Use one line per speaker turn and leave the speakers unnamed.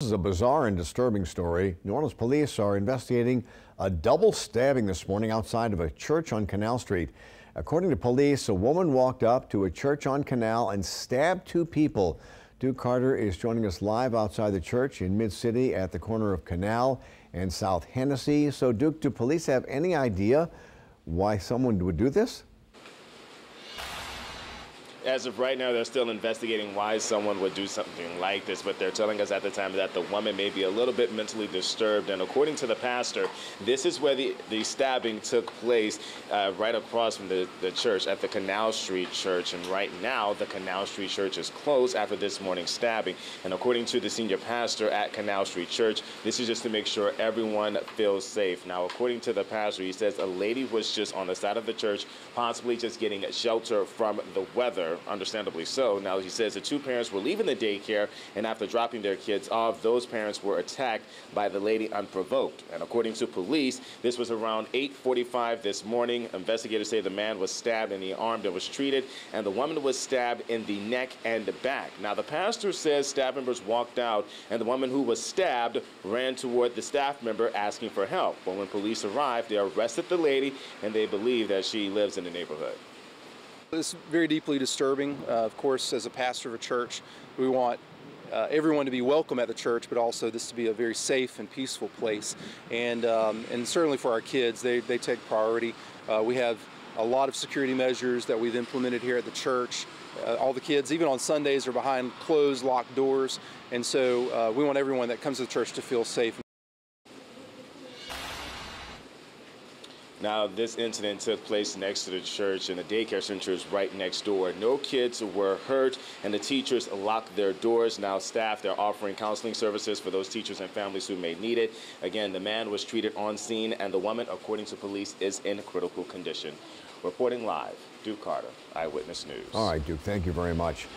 This is a bizarre and disturbing story. New Orleans police are investigating a double stabbing this morning outside of a church on Canal Street. According to police, a woman walked up to a church on Canal and stabbed two people. Duke Carter is joining us live outside the church in Mid-City at the corner of Canal and South Hennessy. So, Duke, do police have any idea why someone would do this?
As of right now, they're still investigating why someone would do something like this, but they're telling us at the time that the woman may be a little bit mentally disturbed. And according to the pastor, this is where the stabbing took place, right across from the church at the Canal Street Church. And right now, the Canal Street Church is closed after this morning's stabbing. And according to the senior pastor at Canal Street Church, this is just to make sure everyone feels safe. Now, according to the pastor, he says a lady was just on the side of the church, possibly just getting shelter from the weather. Understandably so. Now, he says the two parents were leaving the daycare, and after dropping their kids off, those parents were attacked by the lady unprovoked. And according to police, this was around 8:45 this morning. Investigators say the man was stabbed in the arm and was treated, and the woman was stabbed in the neck and the back. Now, the pastor says staff members walked out, and the woman who was stabbed ran toward the staff member asking for help. But when police arrived, they arrested the lady, and they believe that she lives in the neighborhood.
It's very deeply disturbing. Of course, as a pastor of a church, we want everyone to be welcome at the church, but also this to be a very safe and peaceful place. And certainly for our kids, they take priority. We have a lot of security measures that we've implemented here at the church. All the kids, even on Sundays, are behind closed, locked doors. And so we want everyone that comes to the church to feel safe.
Now, this incident took place next to the church, and the daycare center is right next door. No kids were hurt, and the teachers locked their doors. Now, staff, they're offering counseling services for those teachers and families who may need it. Again, the man was treated on scene, and the woman, according to police, is in critical condition. Reporting live, Duke Carter, Eyewitness News.
All right, Duke, thank you very much.